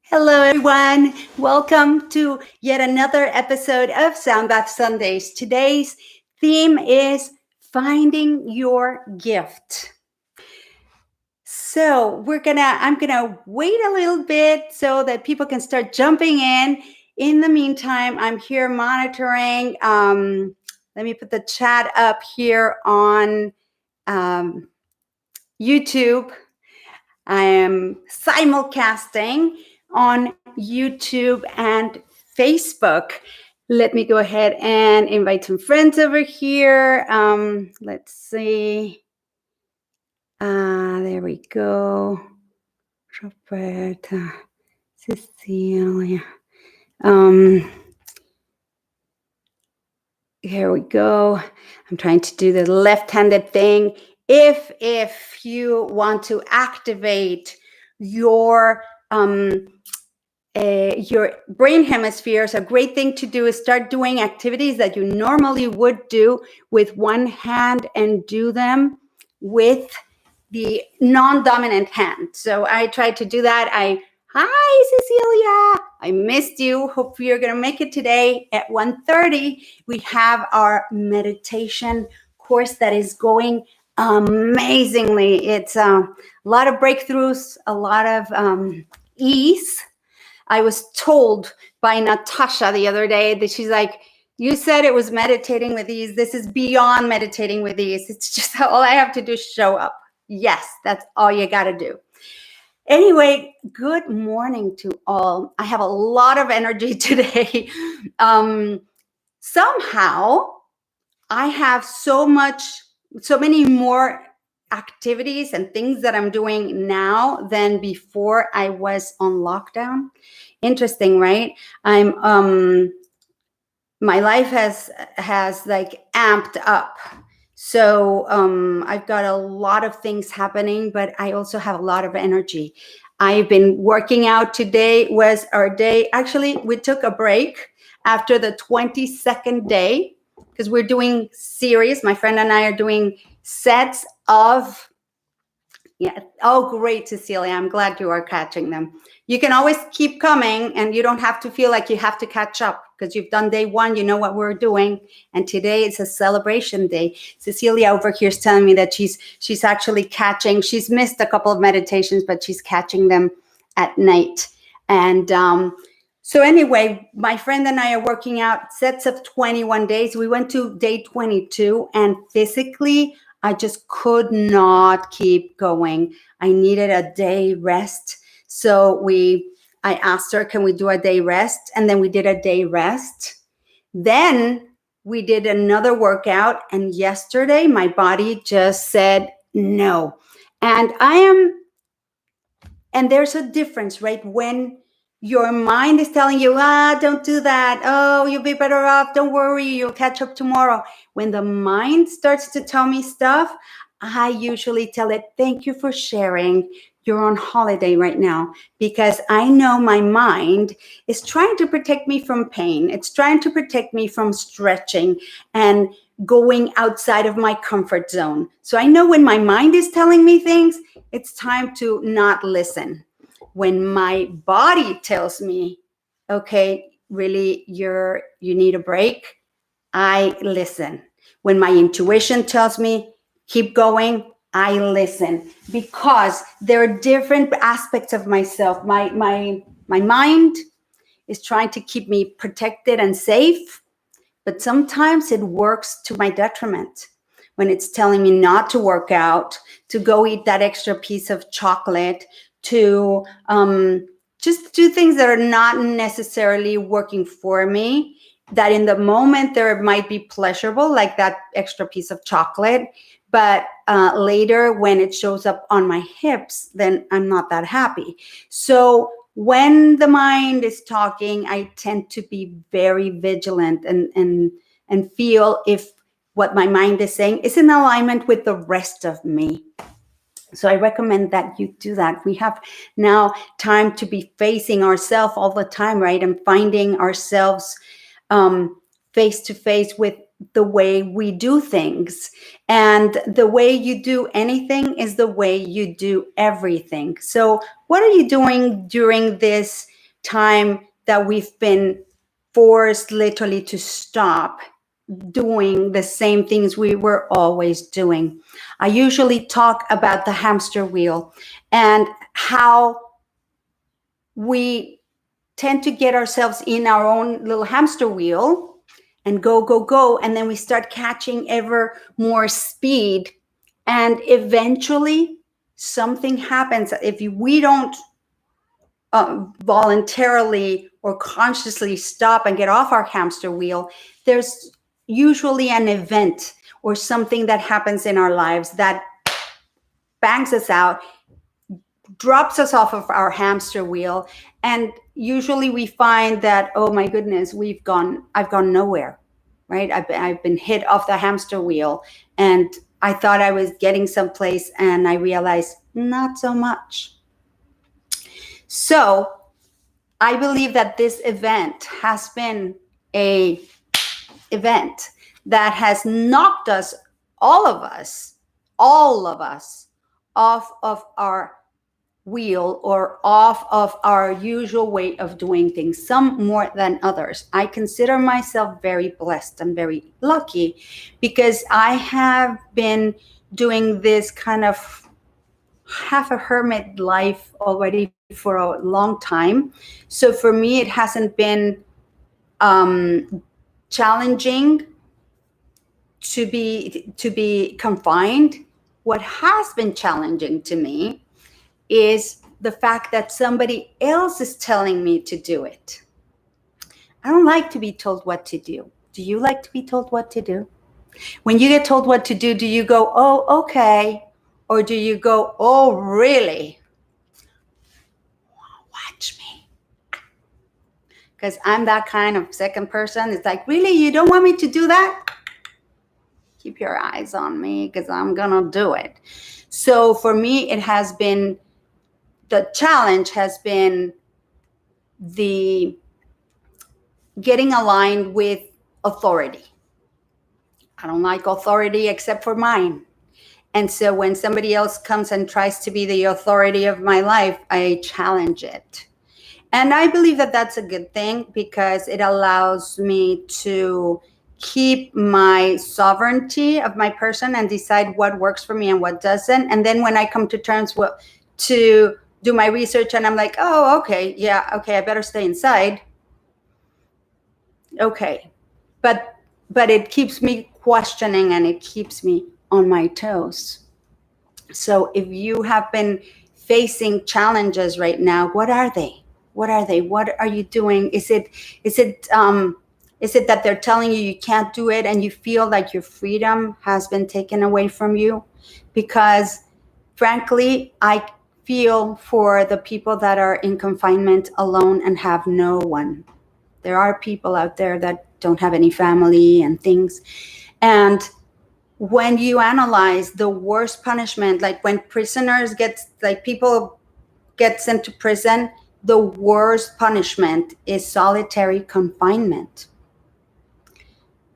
Hello, everyone. Welcome to yet another episode of Sound Bath Sundays. Today's theme is finding your gift. So I'm gonna wait a little bit so that people can start jumping in. In the meantime, I'm here monitoring. Let me put the chat up here on YouTube. I am simulcasting on YouTube and Facebook. Let me go ahead and invite some friends over here. Let's see. There we go. Roberta, Cecilia. Here we go. I'm trying to do the left-handed thing. If you want to activate your brain hemispheres, a great thing to do is start doing activities that you normally would do with one hand and do them with the non-dominant hand. So I tried to do that. Hi, Cecilia. I missed you. Hope you're going to make it today at 1:30. We have our meditation course that is going amazingly. It's a lot of breakthroughs, a lot of ease. I was told by Natasha the other day that she's like, you said it was meditating with ease. This is beyond meditating with ease. It's just all I have to do is show up. Yes, that's all you got to do. Anyway, good morning to all. I have a lot of energy today. Somehow I have so many more activities and things that I'm doing now than before I was on lockdown. Interesting, right? My life has like amped up. So I've got a lot of things happening, but I also have a lot of energy. I've been working out. Today was our day. Actually, we took a break after the 22nd day because we're doing series. My friend and I are doing sets of, yeah. Oh, great, Cecilia. I'm glad you are catching them. You can always keep coming and you don't have to feel like you have to catch up because you've done day one, you know what we're doing. And today is a celebration day. Cecilia over here is telling me that she's actually catching, she's missed a couple of meditations, but she's catching them at night. And so anyway, my friend and I are working out sets of 21 days. We went to day 22 and physically, I just could not keep going. I needed a day rest. So I asked her, can we do a day rest? And then we did a day rest. Then we did another workout. And yesterday, my body just said no. And there's a difference, right? When your mind is telling you, don't do that. Oh, you'll be better off. Don't worry. You'll catch up tomorrow. When the mind starts to tell me stuff, I usually tell it, thank you for sharing. You're on holiday right now, because I know my mind is trying to protect me from pain. It's trying to protect me from stretching and going outside of my comfort zone. So I know when my mind is telling me things, it's time to not listen. When my body tells me, okay, really, you need a break, I listen. When my intuition tells me, keep going, I listen, because there are different aspects of myself. My mind is trying to keep me protected and safe, but sometimes it works to my detriment. When it's telling me not to work out, to go eat that extra piece of chocolate, to just do things that are not necessarily working for me, that in the moment there might be pleasurable, like that extra piece of chocolate, but later when it shows up on my hips, then I'm not that happy. So when the mind is talking, I tend to be very vigilant and feel if what my mind is saying is in alignment with the rest of me. So I recommend that you do that. We have now time to be facing ourselves all the time, right? And finding ourselves face to face with the way we do things. And the way you do anything is the way you do everything. So what are you doing during this time that we've been forced literally to stop doing the same things we were always doing. I usually talk about the hamster wheel and how we tend to get ourselves in our own little hamster wheel and go, go, go. And then we start catching ever more speed. And eventually something happens. If we don't voluntarily or consciously stop and get off our hamster wheel, there's usually an event or something that happens in our lives that bangs us out, drops us off of our hamster wheel. And usually we find that, oh my goodness, I've gone nowhere, right? I've been hit off the hamster wheel, and I thought I was getting someplace, and I realized not so much. So I believe that this event has been a event that has knocked us, all of us, off of our wheel or off of our usual way of doing things, some more than others. I consider myself very blessed and very lucky because I have been doing this kind of half a hermit life already for a long time. So for me, it hasn't been challenging to be confined. What has been challenging to me is the fact that somebody else is telling me to do it. I don't like to be told what to do. Do you like to be told what to do? When you get told what to do you go, oh, okay? Or do you go, oh, really? Watch me. Because I'm that kind of second person. It's like, really? You don't want me to do that? Keep your eyes on me because I'm going to do it. So for me, the challenge has been the getting aligned with authority. I don't like authority except for mine. And so when somebody else comes and tries to be the authority of my life, I challenge it. And I believe that that's a good thing because it allows me to keep my sovereignty of my person and decide what works for me and what doesn't. And then when I come to terms to do my research and I'm like, oh, okay, yeah, okay, I better stay inside. Okay. But it keeps me questioning and it keeps me on my toes. So if you have been facing challenges right now, what are they? What are they? What are you doing? Is it that they're telling you can't do it and you feel like your freedom has been taken away from you? Because frankly, I feel for the people that are in confinement alone and have no one. There are people out there that don't have any family and things. And when you analyze the worst punishment, like when people get sent to prison, the worst punishment is solitary confinement.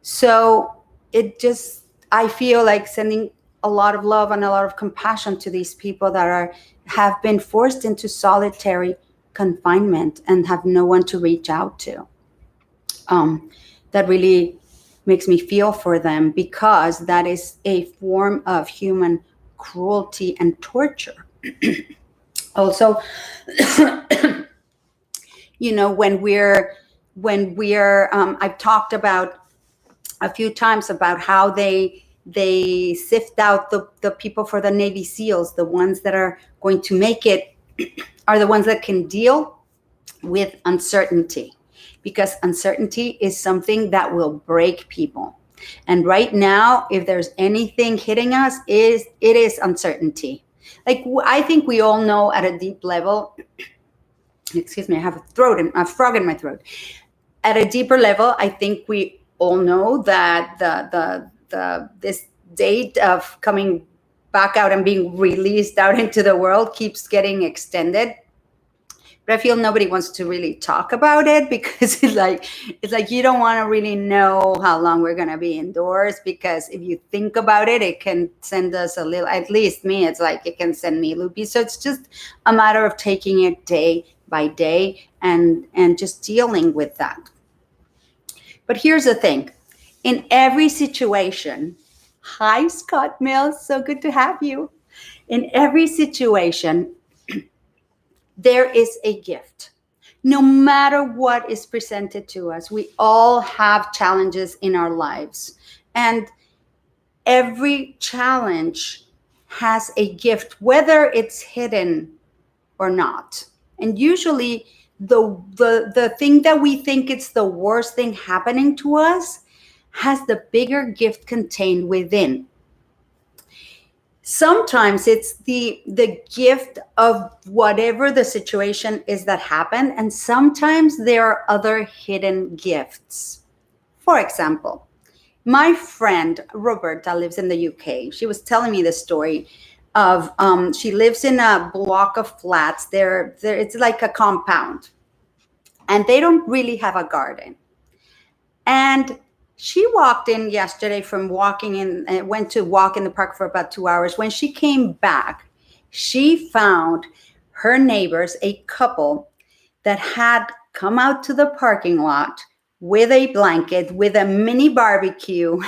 So I feel like sending a lot of love and a lot of compassion to these people that have been forced into solitary confinement and have no one to reach out to. That really makes me feel for them because that is a form of human cruelty and torture. Also, when we're I've talked about a few times about how they sift out the people for the Navy SEALs. The ones that are going to make it are the ones that can deal with uncertainty, because uncertainty is something that will break people. And right now, if there's anything hitting us, it is uncertainty. Like, I think we all know at a deep level, excuse me, I have a frog in my throat. At a deeper level, I think we all know that this date of coming back out and being released out into the world keeps getting extended. But I feel nobody wants to really talk about it because it's like you don't want to really know how long we're going to be indoors, because if you think about it, it can send us a little, at least me, it's like it can send me loopy. So it's just a matter of taking it day by day, and just dealing with that. But here's the thing. In every situation, hi, Scott Mills, so good to have you. In every situation, there is a gift. No matter what is presented to us, we all have challenges in our lives. And every challenge has a gift, whether it's hidden or not. And usually, the thing that we think it's the worst thing happening to us has the bigger gift contained within. Sometimes it's the gift of whatever the situation is that happened, and sometimes there are other hidden gifts. For example, my friend Roberta lives in the UK. She was telling me the story of she lives in a block of flats. There, it's like a compound, and they don't really have a garden. And she walked in yesterday from walking in, went to walk in the park for about 2 hours. When she came back, she found her neighbors, a couple that had come out to the parking lot with a blanket, with a mini barbecue,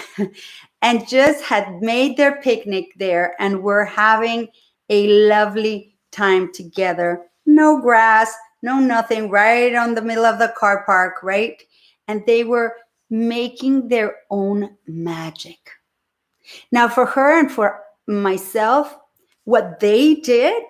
and just had made their picnic there and were having a lovely time together. No grass, no nothing, right on the middle of the car park, right? And they were making their own magic. Now, for her and for myself, what they did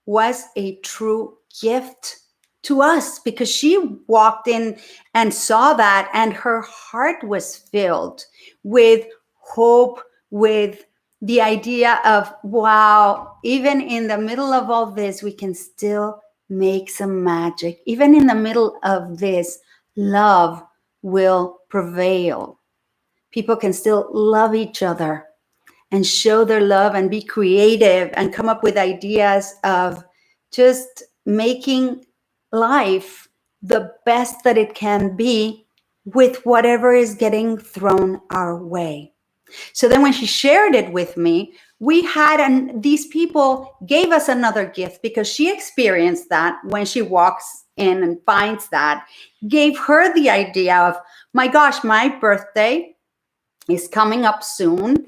was a true gift to us, because she walked in and saw that, and her heart was filled with hope, with the idea of, wow, even in the middle of all this, we can still make some magic. Even in the middle of this, love will prevail. People can still love each other and show their love and be creative and come up with ideas of just making life the best that it can be with whatever is getting thrown our way. So then when she shared it with me, we had, and these people gave us another gift, because she experienced that when she walks in and finds that, gave her the idea of, my gosh, my birthday is coming up soon.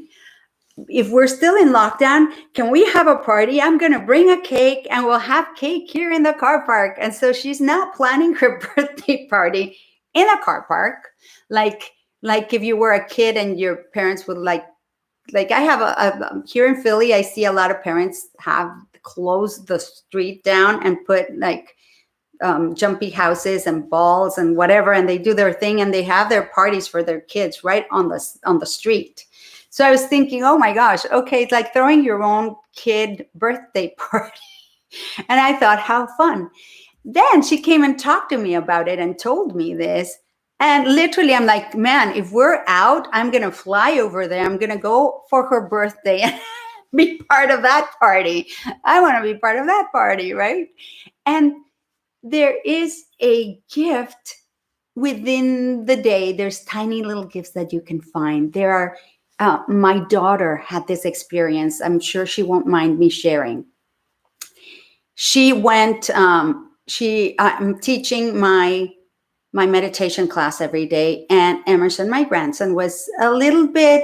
If we're still in lockdown, can we have a party? I'm going to bring a cake and we'll have cake here in the car park. And so she's now planning her birthday party in a car park. Like if you were a kid and your parents would like I have a here in Philly, I see a lot of parents have closed the street down and put like jumpy houses and balls and whatever, and they do their thing and they have their parties for their kids right on the street. So I was thinking, oh my gosh, okay, it's like throwing your own kid birthday party. And I thought, how fun. Then she came and talked to me about it and told me this. And literally, I'm like, man, if we're out, I'm going to fly over there. I'm going to go for her birthday and be part of that party. I want to be part of that party, right? And there is a gift within the day. There's tiny little gifts that you can find. There are, my daughter had this experience. I'm sure she won't mind me sharing. She went, I'm teaching my meditation class every day, and Emerson, my grandson, was a little bit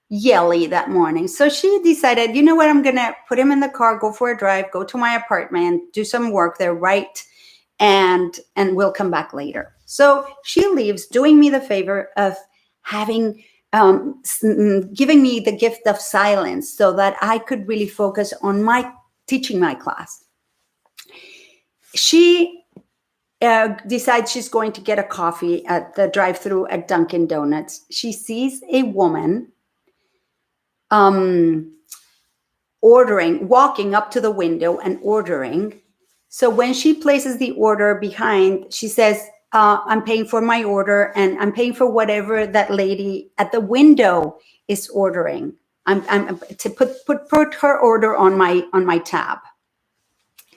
yelly that morning. So she decided, you know what, I'm going to put him in the car, go for a drive, go to my apartment, do some work there, right? And we'll come back later. So she leaves, doing me the favor of having, giving me the gift of silence so that I could really focus on teaching my class. She decides she's going to get a coffee at the drive-thru at Dunkin' Donuts. She sees a woman walking up to the window and ordering. So when she places the order behind, she says, I'm paying for my order, and I'm paying for whatever that lady at the window is ordering. I'm to put her order on my tab.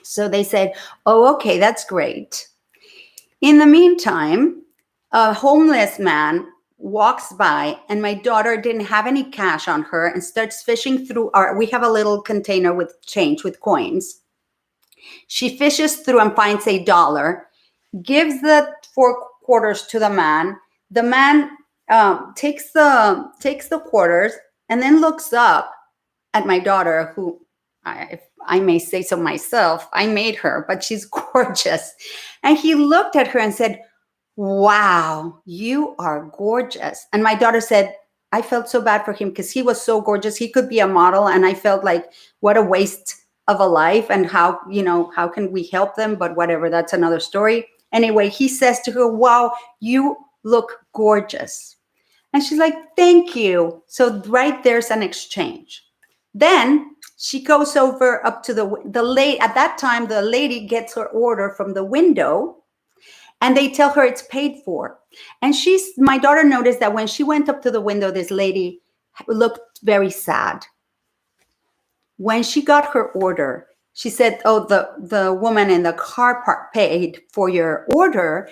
So they said, oh, okay, that's great. In the meantime, a homeless man walks by, and my daughter didn't have any cash on her and starts fishing through we have a little container with change, with coins. She fishes through and finds $1, gives the 4 quarters to the man. The man takes the quarters and then looks up at my daughter, who, if I may say so myself, I made her, but she's gorgeous. And he looked at her and said, "Wow, you are gorgeous." And my daughter said, I felt so bad for him because he was so gorgeous. He could be a model. And I felt like, what a waste of a life, and how can we help them? But whatever, that's another story. Anyway, he says to her, "Wow, you look gorgeous." And she's like, "Thank you." So right there's an exchange. Then she goes over up to the lady. At that time, the lady gets her order from the window, and they tell her it's paid for. And my daughter noticed that when she went up to the window, this lady looked very sad. When she got her order, she said, "Oh, the woman in the car park paid for your order."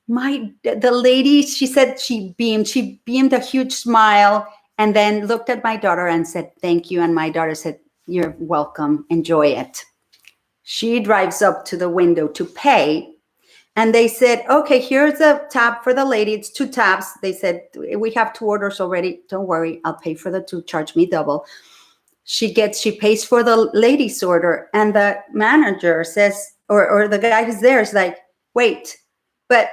The lady, she said she beamed a huge smile, and then looked at my daughter and said, "Thank you." And my daughter said, "You're welcome. Enjoy it." She drives up to the window to pay. And they said, "Okay, here's a tab for the lady. It's 2 tabs." They said, "We have 2 orders already. Don't worry, I'll pay for the 2. Charge me double." She pays for the lady's order. And the manager says, or the guy who's there is like, "Wait, but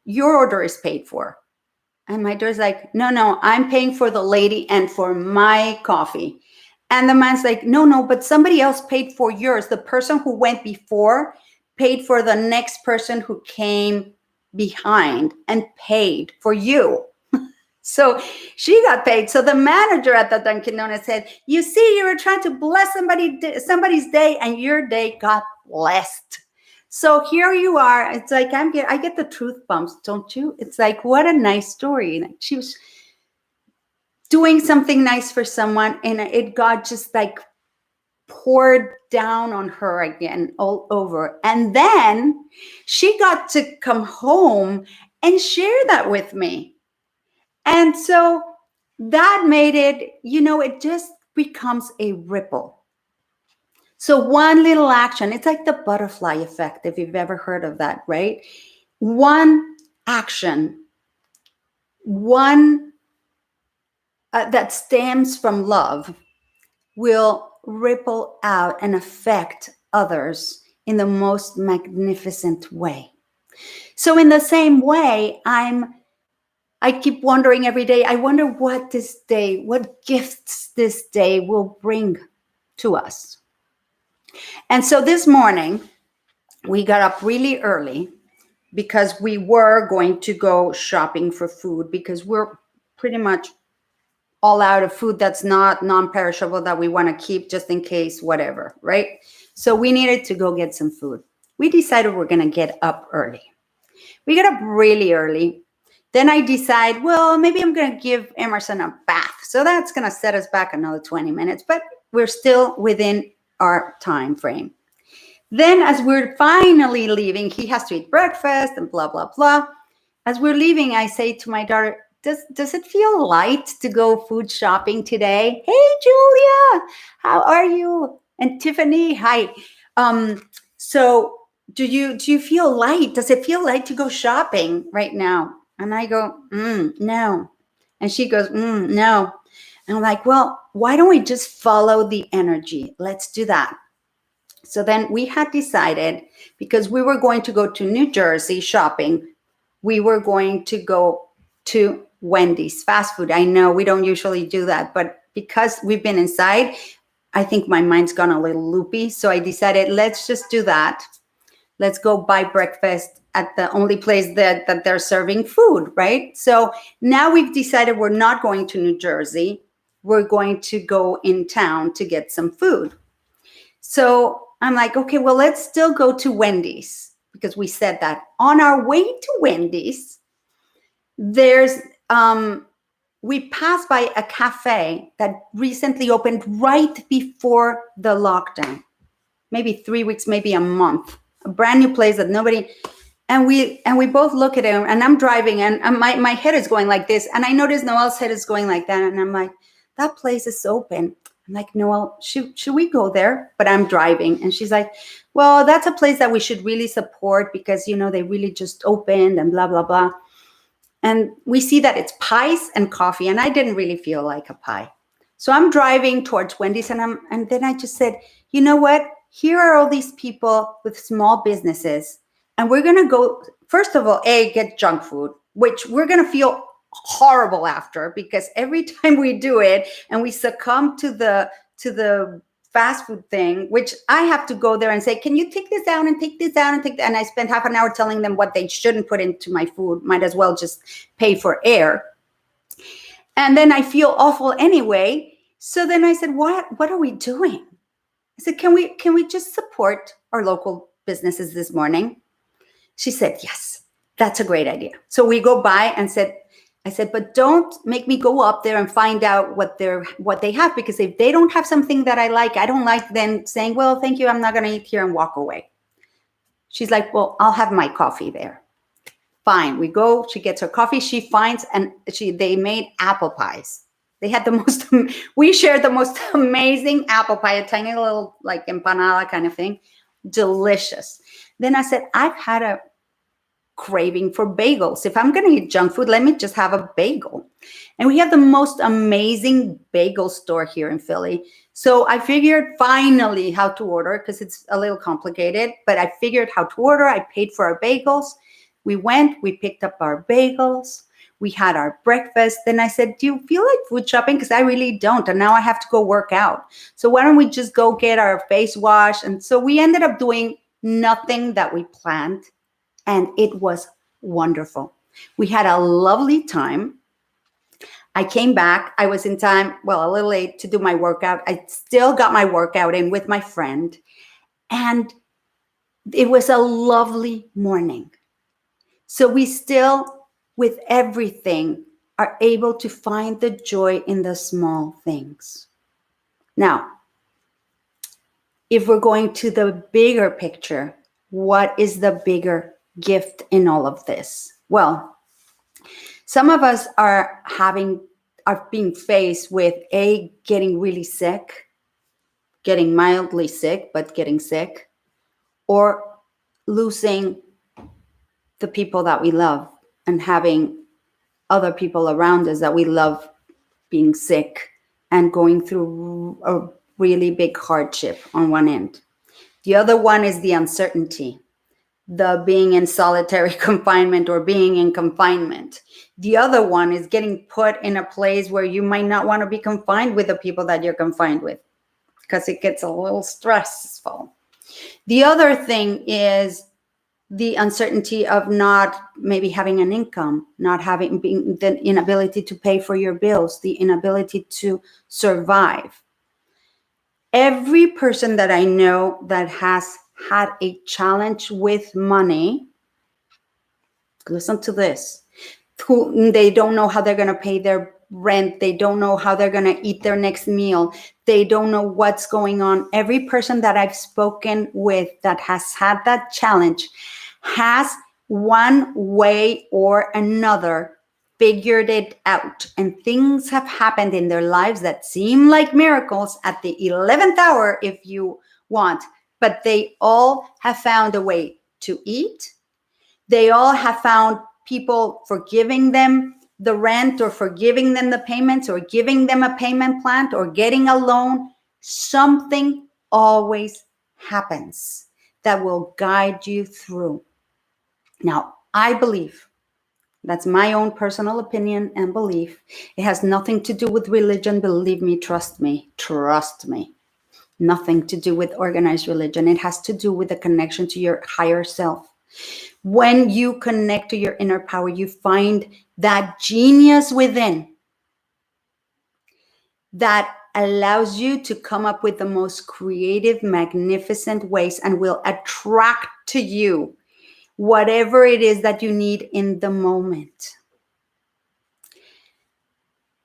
your order is paid for." And my daughter's like, No, I'm paying for the lady and for my coffee." And the man's like, No, but somebody else paid for yours. The person who went before paid for the next person who came behind and paid for you. So she got paid. So the manager at the Dunkin' Donuts said, "You see, you were trying to bless somebody's day, and your day got blessed." So here you are. It's like I get the truth bumps, don't you? It's like, what a nice story. Like, she was doing something nice for someone, and it got just like poured down on her again all over. And then she got to come home and share that with me. And so that made it, it just becomes a ripple. So one little action, it's like the butterfly effect, if you've ever heard of that, right? One action, one that stems from love, will ripple out and affect others in the most magnificent way. So in the same way, I keep wondering every day, I wonder what gifts this day will bring to us. And so this morning, we got up really early because we were going to go shopping for food, because we're pretty much all out of food that's not non-perishable that we want to keep just in case, whatever, right? So we needed to go get some food. We decided we're going to get up early. We got up really early. Then I decide, well, maybe I'm going to give Emerson a bath. So that's going to set us back another 20 minutes, but we're still within our time frame. Then as we're finally leaving, he has to eat breakfast and blah, blah, blah. As we're leaving, I say to my daughter, does it feel light to go food shopping today? Hey, Julia, how are you? And Tiffany, hi. So do you feel light? Does it feel light to go shopping right now? And I go, no. And she goes, no. And I'm like, well, why don't we just follow the energy? Let's do that. So then we had decided, because we were going to go to New Jersey shopping, we were going to go to Wendy's fast food. I know we don't usually do that, but because we've been inside, I think my mind's gone a little loopy. So I decided, let's just do that. Let's go buy breakfast at the only place that they're serving food, right? So now we've decided we're not going to New Jersey. We're going to go in town to get some food. So I'm like, okay, well, let's still go to Wendy's, because we said that. On our way to Wendy's, we passed by a cafe that recently opened right before the lockdown, maybe 3 weeks, maybe a month, a brand new place that nobody, and we both look at him, and I'm driving, and my head is going like this, and I notice Noel's head is going like that, and I'm like, that place is open. I'm like, Noel, should we go there? But I'm driving. And she's like, well, that's a place that we should really support because, they really just opened and blah, blah, blah. And we see that it's pies and coffee. And I didn't really feel like a pie. So I'm driving towards Wendy's and then I just said, you know what? Here are all these people with small businesses. And we're going to go, first of all, get junk food, which we're going to feel horrible after because every time we do it and we succumb to the fast food thing, which I have to go there and say, can you take this down and take this down and take that? And I spend half an hour telling them what they shouldn't put into my food. Might as well just pay for air. And then I feel awful anyway. So then I said, what are we doing? I said, can we just support our local businesses this morning? She said, yes, that's a great idea. So we go by and I said, but don't make me go up there and find out what they have, because if they don't have something that I like, I don't like them saying, well, thank you, I'm not going to eat here and walk away. She's like, well, I'll have my coffee there. Fine, we go, she gets her coffee, she finds, and they made apple pies. They had we shared the most amazing apple pie, a tiny little like empanada kind of thing. Delicious. Then I said, I've had a craving for bagels. If I'm going to eat junk food, let me just have a bagel. And we have the most amazing bagel store here in Philly. So I figured finally how to order, because it's a little complicated, but I figured how to order. I paid for our bagels. We went, we picked up our bagels. We had our breakfast. Then I said, do you feel like food shopping? Because I really don't. And now I have to go work out. So why don't we just go get our face wash? And so we ended up doing nothing that we planned. And it was wonderful. We had a lovely time. I came back. I was in time, well, a little late to do my workout. I still got my workout in with my friend. And it was a lovely morning. So we still, with everything, are able to find the joy in the small things. Now, if we're going to the bigger picture, what is the bigger gift in all of this? Well, some of us are being faced with getting really sick, getting mildly sick, but getting sick, or losing the people that we love and having other people around us that we love being sick and going through a really big hardship on one end. The other one is the uncertainty, the being in solitary confinement or being in confinement. The other one is getting put in a place where you might not want to be confined with the people that you're confined with, because it gets a little stressful. The other thing is the uncertainty of not maybe having an income, not having the inability to pay for your bills, the inability to survive. Every person that I know that has had a challenge with money, listen to this, they don't know how they're going to pay their rent. They don't know how they're going to eat their next meal. They don't know what's going on. Every person that I've spoken with that has had that challenge has one way or another figured it out. And things have happened in their lives that seem like miracles at the 11th hour, if you want. But they all have found a way to eat. They all have found people forgiving them the rent or forgiving them the payments or giving them a payment plan or getting a loan. Something always happens that will guide you through. Now, I believe, that's my own personal opinion and belief. It has nothing to do with religion. Believe me, trust me. Nothing to do with organized religion. It has to do with the connection to your higher self. When you connect to your inner power, you find that genius within that allows you to come up with the most creative, magnificent ways and will attract to you whatever it is that you need in the moment.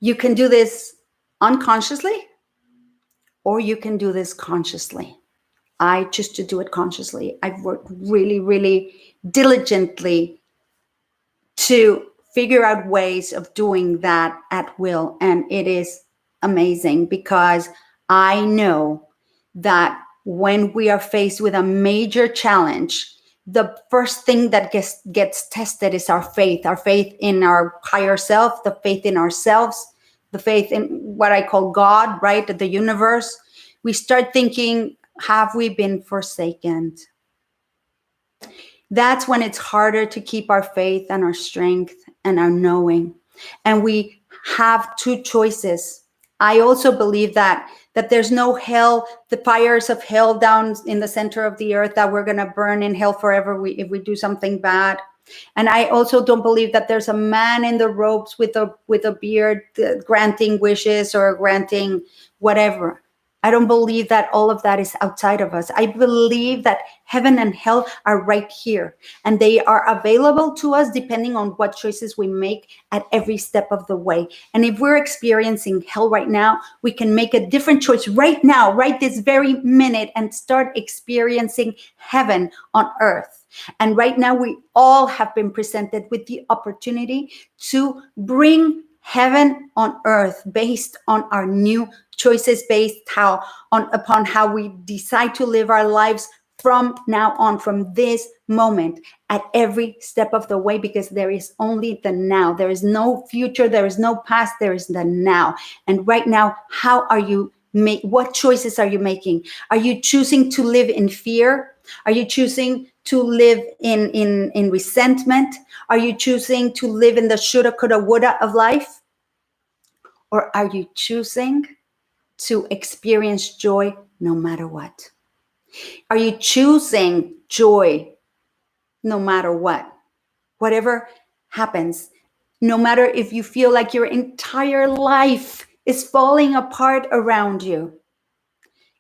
You can do this unconsciously, or you can do this consciously. I choose to do it consciously. I've worked really, really diligently to figure out ways of doing that at will. And it is amazing because I know that when we are faced with a major challenge, the first thing that gets tested is our faith in our higher self, the faith in ourselves, the faith in what I call God, right? The universe. We start thinking, have we been forsaken? That's when it's harder to keep our faith and our strength and our knowing. And we have two choices. I also believe that there's no hell, the fires of hell down in the center of the earth, that we're going to burn in hell forever if we do something bad. And I also don't believe that there's a man in the robes with a beard granting wishes or granting whatever. I don't believe that all of that is outside of us. I believe that heaven and hell are right here, and they are available to us depending on what choices we make at every step of the way. And if we're experiencing hell right now, we can make a different choice right now, right this very minute, and start experiencing heaven on earth. And right now, we all have been presented with the opportunity to bring heaven on earth based on our new choices, based upon how we decide to live our lives from now on, from this moment, at every step of the way, because there is only the now. There is no future, there is no past, there is the now. And right now, how are you what choices are you making? Are you choosing to live in fear? Are you choosing to live in resentment? Are you choosing to live in the shoulda, coulda, woulda of life? Or are you choosing to experience joy no matter what? Are you choosing joy no matter what? Whatever happens, no matter if you feel like your entire life is falling apart around you,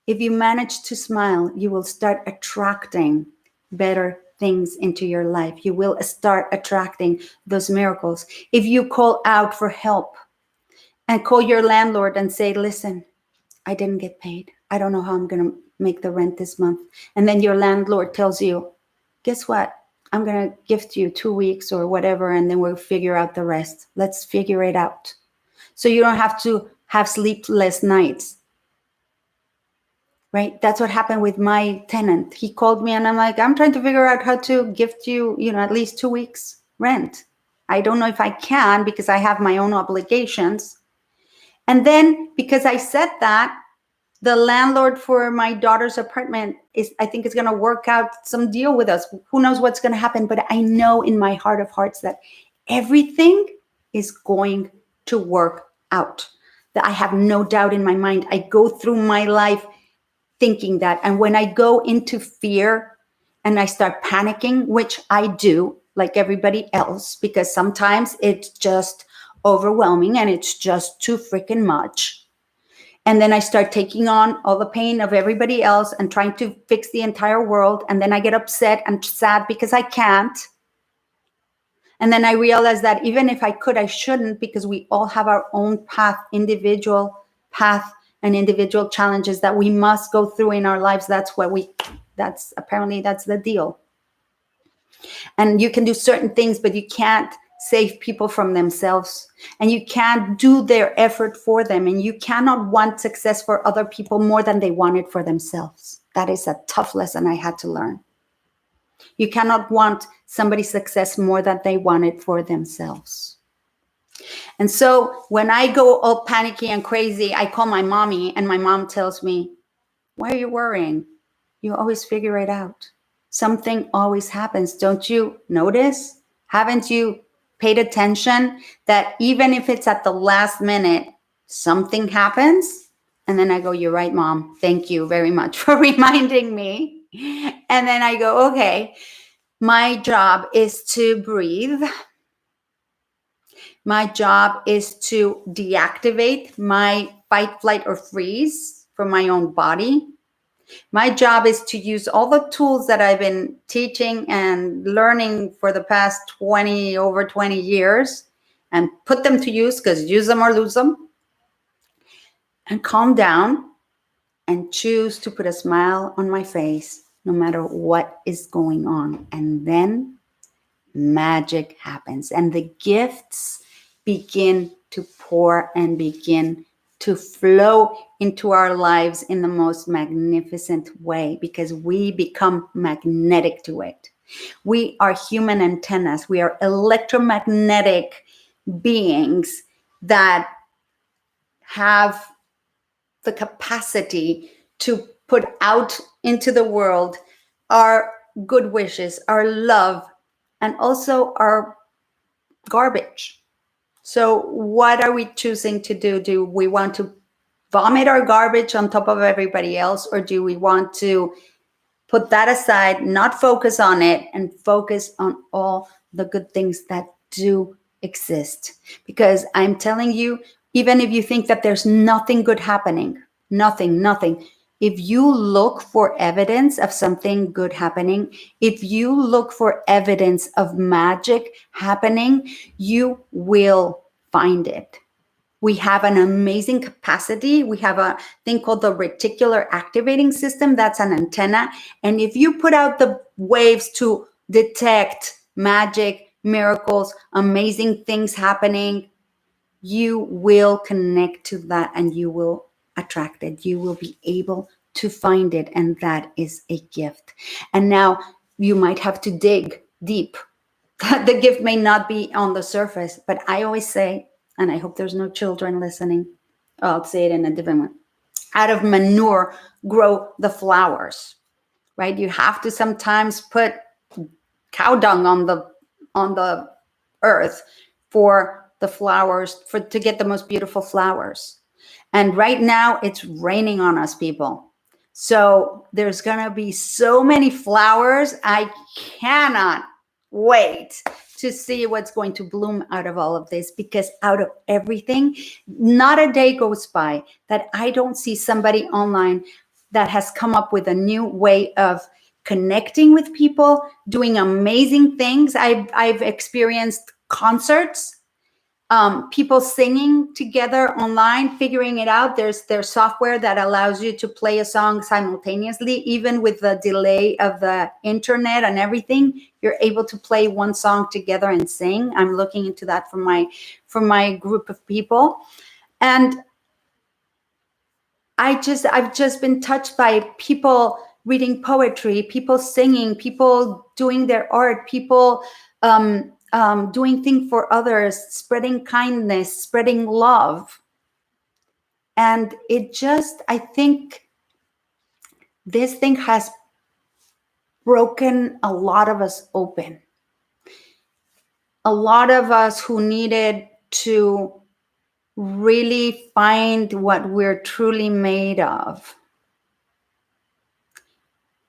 if you manage to smile, you will start attracting better things into your life. You will start attracting those miracles. If you call out for help and call your landlord and say, listen, I didn't get paid. I don't know how I'm going to make the rent this month. And then your landlord tells you, guess what? I'm going to gift you 2 weeks or whatever, and then we'll figure out the rest. Let's figure it out. So you don't have to have sleepless nights. Right? That's what happened with my tenant. He called me and I'm like, I'm trying to figure out how to gift you, at least 2 weeks rent. I don't know if I can because I have my own obligations. And then because I said that, the landlord for my daughter's apartment I think is going to work out some deal with us. Who knows what's going to happen? But I know in my heart of hearts that everything is going to work out. That I have no doubt in my mind. I go through my life thinking that. And when I go into fear and I start panicking, which I do, like everybody else, because sometimes it's just overwhelming and it's just too freaking much. And then I start taking on all the pain of everybody else and trying to fix the entire world. And then I get upset and sad because I can't. And then I realize that even if I could, I shouldn't, because we all have our own path, individual path, and individual challenges that we must go through in our lives. That's the deal. And you can do certain things, but you can't save people from themselves, and you can't do their effort for them, and you cannot want success for other people more than they want it for themselves. That is a tough lesson I had to learn. You cannot want somebody's success more than they want it for themselves. And so when I go all panicky and crazy, I call my mommy, and my mom tells me, why are you worrying? You always figure it out. Something always happens. Don't you notice? Haven't you paid attention that even if it's at the last minute, something happens? And then I go, you're right, Mom. Thank you very much for reminding me. And then I go, okay, my job is to breathe. My job is to deactivate my fight, flight, or freeze for my own body. My job is to use all the tools that I've been teaching and learning for the past over 20 years and put them to use, because use them or lose them, and calm down and choose to put a smile on my face no matter what is going on. And then magic happens and the gifts begin to pour and begin to flow into our lives in the most magnificent way, because we become magnetic to it. We are human antennas. We are electromagnetic beings that have the capacity to put out into the world our good wishes, our love, and also our garbage. So what are we choosing to do? Do we want to vomit our garbage on top of everybody else, or do we want to put that aside, not focus on it, and focus on all the good things that do exist? Because I'm telling you, even if you think that there's nothing good happening, nothing, if you look for evidence of something good happening, if you look for evidence of magic happening, you will find it. We have an amazing capacity. We have a thing called the reticular activating system. That's an antenna. And if you put out the waves to detect magic, miracles, amazing things happening, you will connect to that and you will attract it. You will be able to find it. And that is a gift. And now you might have to dig deep. The gift may not be on the surface, but I always say, and I hope there's no children listening, I'll say it in a different way. Out of manure grow the flowers, right? You have to sometimes put cow dung on the earth for the flowers, to get the most beautiful flowers. And right now it's raining on us, people. So there's gonna be so many flowers. I cannot wait to see what's going to bloom out of all of this, because out of everything, not a day goes by that I don't see somebody online that has come up with a new way of connecting with people, doing amazing things. I've experienced concerts, people singing together online, figuring it out. There's software that allows you to play a song simultaneously, even with the delay of the internet and everything. You're able to play one song together and sing. I'm looking into that for my group of people. And I've just been touched by people reading poetry, people singing, people doing their art, people doing things for others, spreading kindness, spreading love. And I think this thing has broken a lot of us open. A lot of us who needed to really find what we're truly made of,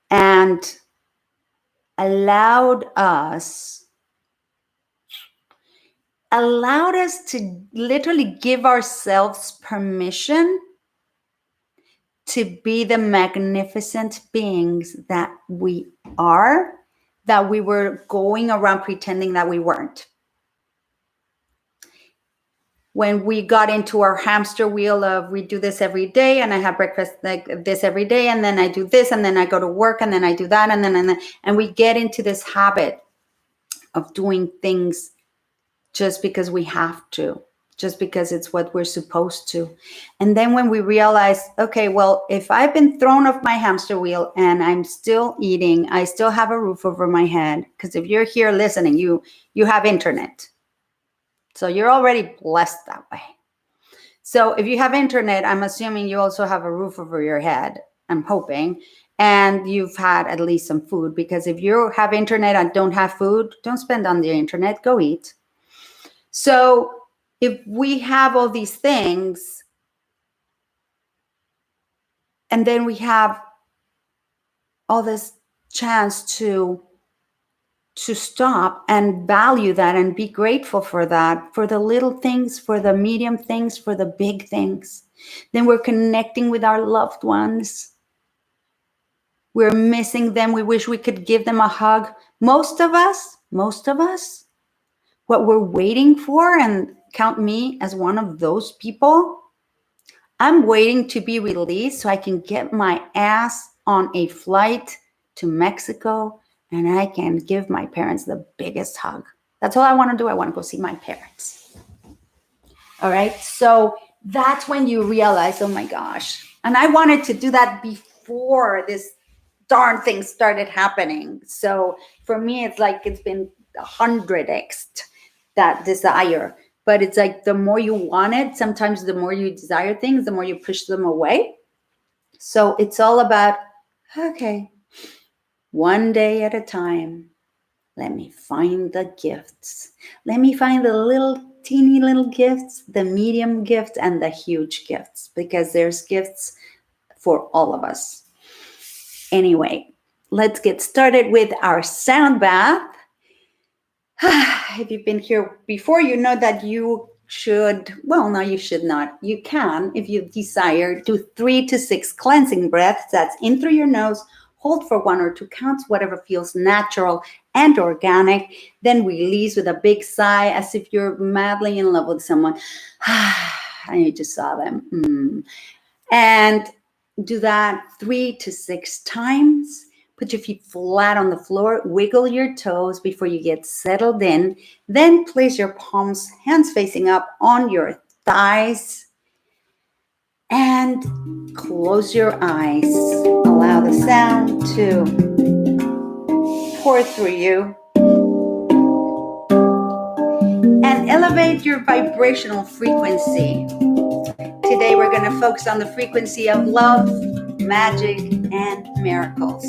and allowed us to literally give ourselves permission to be the magnificent beings that we are, that we were going around pretending that we weren't. When we got into our hamster wheel of, we do this every day, and I have breakfast like this every day, and then I do this, and then I go to work, and then I do that, and we get into this habit of doing things just because we have to, just because it's what we're supposed to. And then when we realize, okay, well, if I've been thrown off my hamster wheel and I'm still eating, I still have a roof over my head, because if you're here listening, you have internet. So you're already blessed that way. So if you have internet, I'm assuming you also have a roof over your head, I'm hoping, and you've had at least some food, because if you have internet and don't have food, don't spend on the internet, go eat. So if we have all these things, and then we have all this chance to stop and value that and be grateful for that, for the little things, for the medium things, for the big things, then we're connecting with our loved ones. We're missing them. We wish we could give them a hug. Most of us, what we're waiting for, and count me as one of those people, I'm waiting to be released so I can get my ass on a flight to Mexico and I can give my parents the biggest hug. That's all I want to do. I want to go see my parents. All right. So that's when you realize, oh my gosh. And I wanted to do that before this darn thing started happening. So for me, it's like it's been 100x that desire. But it's like the more you want it, sometimes the more you desire things, the more you push them away. So it's all about, okay, one day at a time. Let me find the gifts. Let me find the little teeny little gifts, the medium gifts, and the huge gifts, because there's gifts for all of us. Anyway, let's get started with our sound bath. If you've been here before, you know that you should, well, no, you should not. You can, if you desire, do 3 to 6 cleansing breaths. That's in through your nose, hold for 1 or 2 counts, whatever feels natural and organic. Then release with a big sigh as if you're madly in love with someone. And you just saw them. And do that 3 to 6 times. Put your feet flat on the floor, wiggle your toes before you get settled in. Then place your palms, hands facing up, on your thighs. And close your eyes. Allow the sound to pour through you. And elevate your vibrational frequency. Today we're going to focus on the frequency of love, magic, and miracles.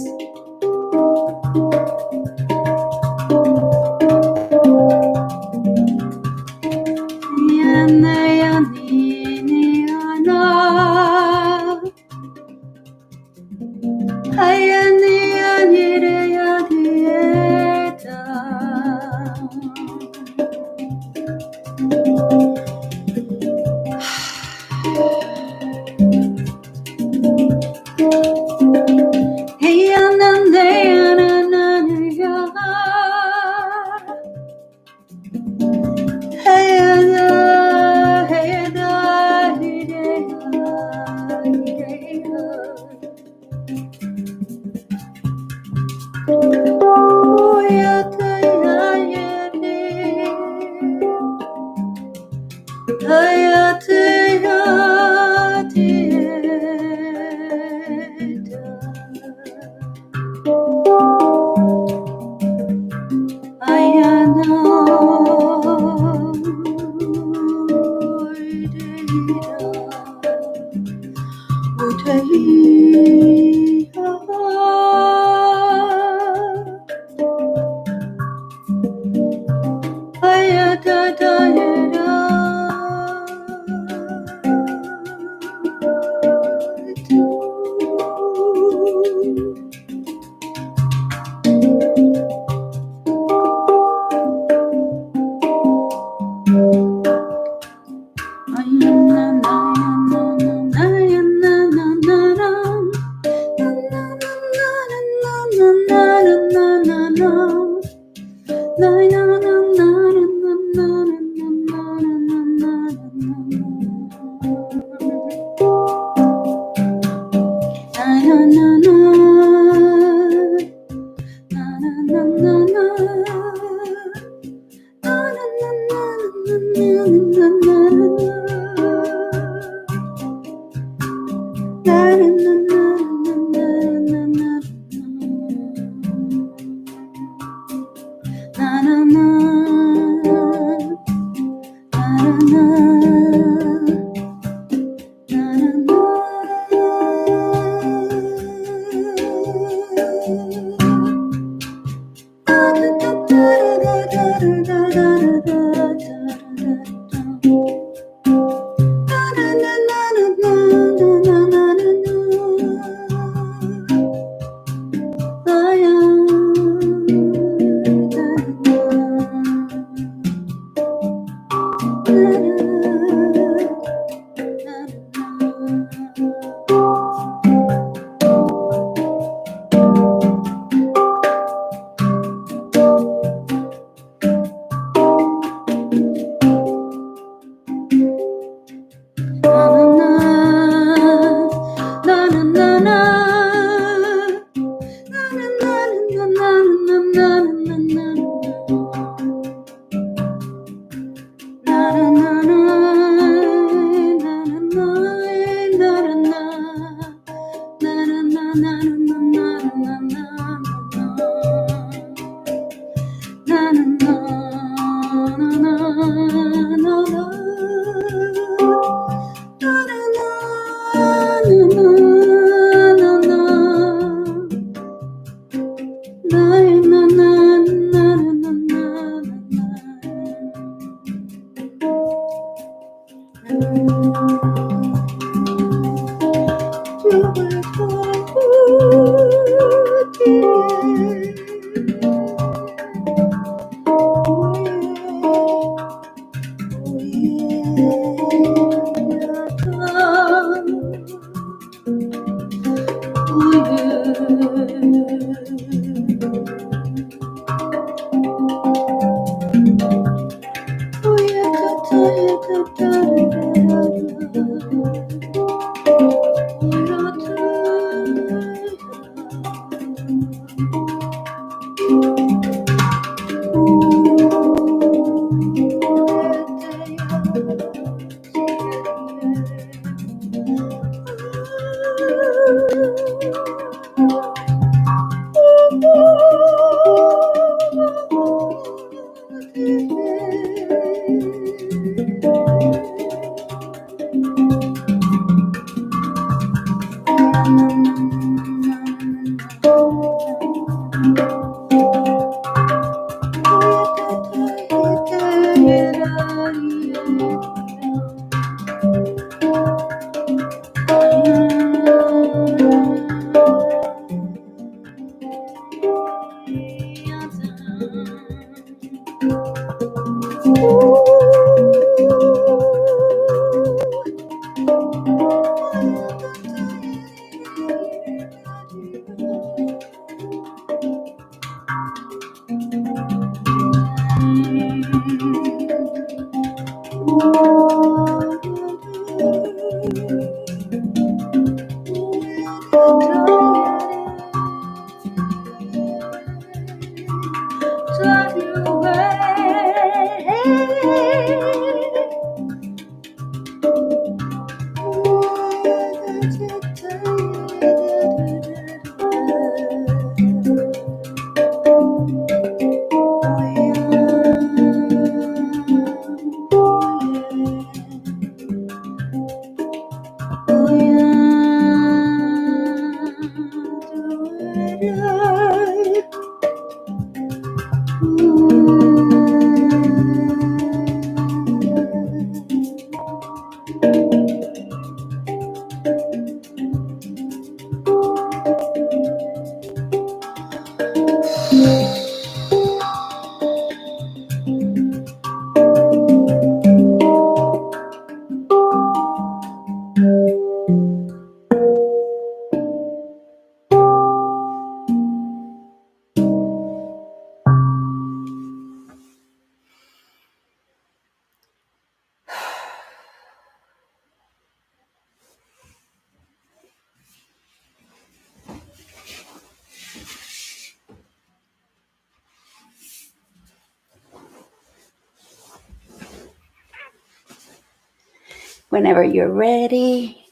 Whenever you're ready,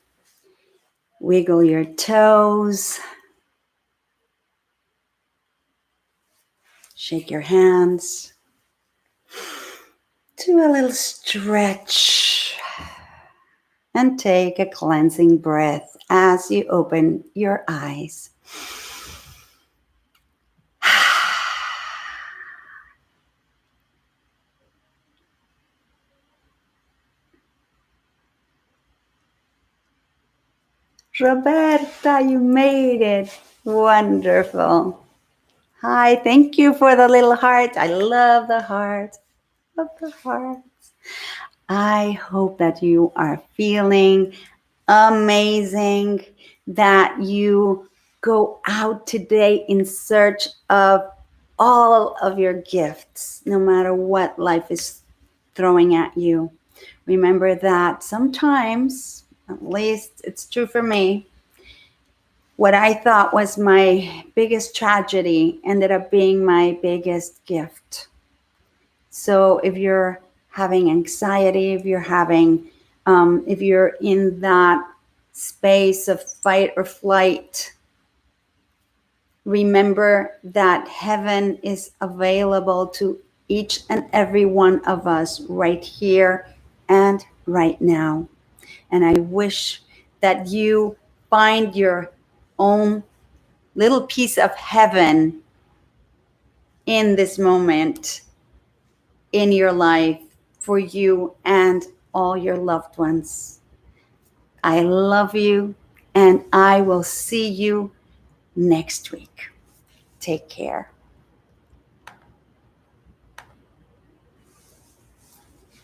wiggle your toes, shake your hands, do a little stretch, and take a cleansing breath as you open your eyes. Roberta, you made it. Wonderful. Hi, thank you for the little heart. I love the heart. Love the hearts. I hope that you are feeling amazing, that you go out today in search of all of your gifts, no matter what life is throwing at you. Remember that sometimes, at least it's true for me, what I thought was my biggest tragedy ended up being my biggest gift. So if you're having anxiety, if you're in that space of fight or flight, remember that heaven is available to each and every one of us right here and right now. And I wish that you find your own little piece of heaven in this moment in your life for you and all your loved ones. I love you, and I will see you next week. Take care.